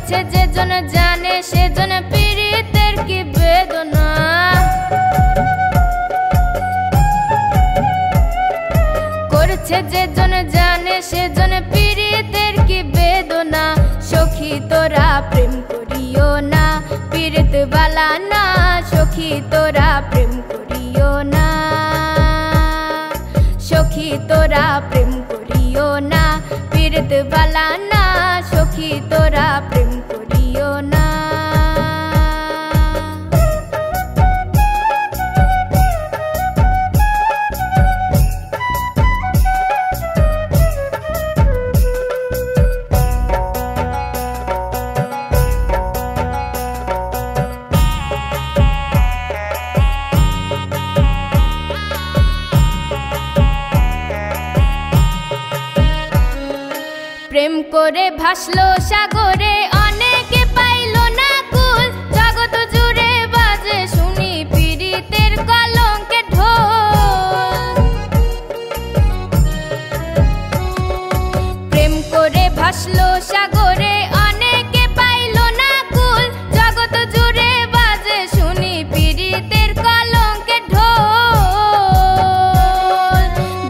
করেছে যে জন জানে সে জন পীড়িতের কি বেদনা। করেছে যে জন জানে সে জন পীড়িতের কি বেদনা। সখী তোরা প্রেম করিও না পীড়িত বালা না, সখী তোরা প্রেম করিও না। সখী তোরা প্রেম করিও না পীড়িত বালা না, সখী তোরা প্রেম করিও না। প্রেম করে ভাসলো সাগরে অনেকে পাইল না কুল, জগৎ জুড়ে বাজে শুনি পীড়িতের কলঙ্কের ঢোল। প্রেম করে ভাসলো সাগরে অনেকে পাইল না কুল, জগৎ জুড়ে বাজে শুনি পীড়িতের কলঙ্কের ঢোল।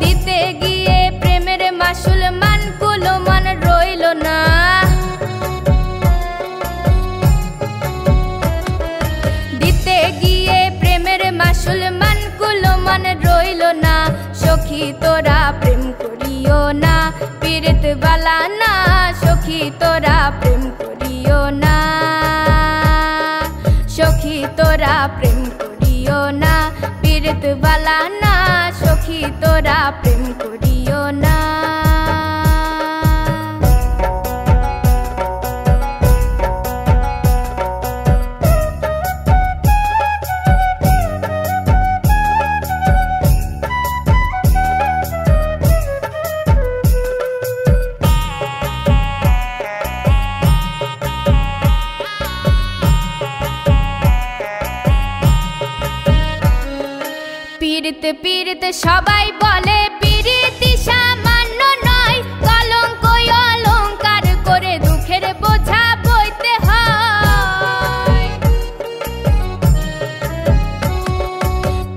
দিতে গিয়ে প্রেমের মাসুল মানকুলো মান রইল না। দিতে গিয়ে প্রেমের মাসুল মানকুলো মান রইল না। সখী তোরা প্রেম করিও না পীড়িত বালা না, সখী তোরা প্রেম করিও না। সখী তোরা প্রেম করিও না পীড়িত বালা না, সখী তোরা প্রেম করিও না। পীড়িত পীড়িত সবাই বলে পীড়িতি সামান্য নয়, কলঙ্ক অলঙ্কার করে দুঃখের বোঝা বইতে হয়।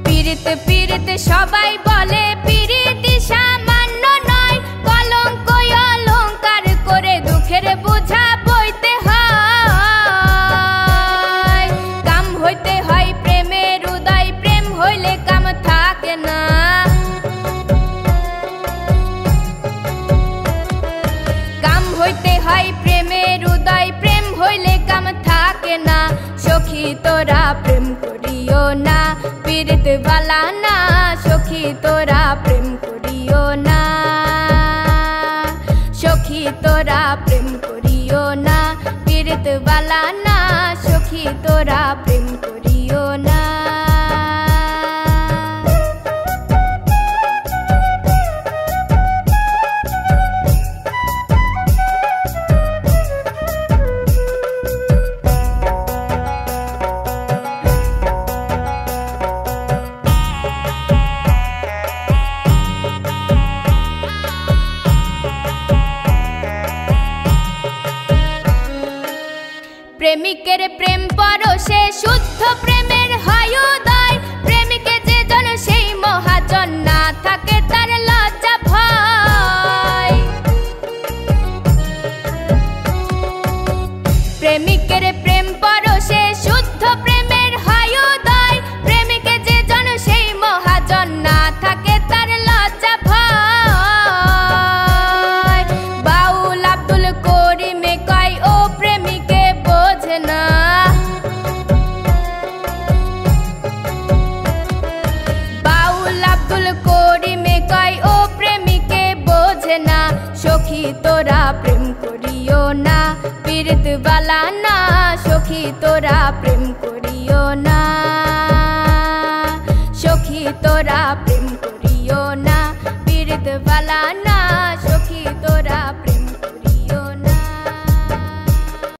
পীড়িত পীড়িত সবাই বলে পীড়িতি সামান্য নয়, কলঙ্ক অলঙ্কার করে দুঃখের বোঝা বইতে হয়। কাম হইতে হয় প্রেমের উদয়, প্রেম হইলে কাম থাকে না। কাম হইতে হয় প্রেমের উদয়, প্রেম হইলে কাম থাকে না। সখী তোরা প্রেম করিও না পীড়িত বালা না, সখী তোরা প্রেম করিও না। সখী তোরা প্রেম করিও না পীড়িত বালা না, সখী তোরা প্রেম করিও না। প্রেমিকের প্রেম পরশে শুদ্ধ প্রেমের হয় উদয়, প্রেমিকে যে জন সেই মহাজন না থাকে তার লজ্জা ভয়। প্রেমিকের প্রেম পরশে শুদ্ধ প্রেমের হয় উদয়, প্রেমিকে যে জন সেই মহাজন না থাকে তার লজ্জা ভয়। বাউল আব্দুল করিমে কয় ও প্রেমিকে বোঝে না। বাউল আব্দুল করিমে কয় ও প্রেমিকে বোঝে না। সখী তোরা প্রেম করিও না পীড়িত বালা না, সখী তোরা প্রেম করিও না। সখী তোরা প্রেম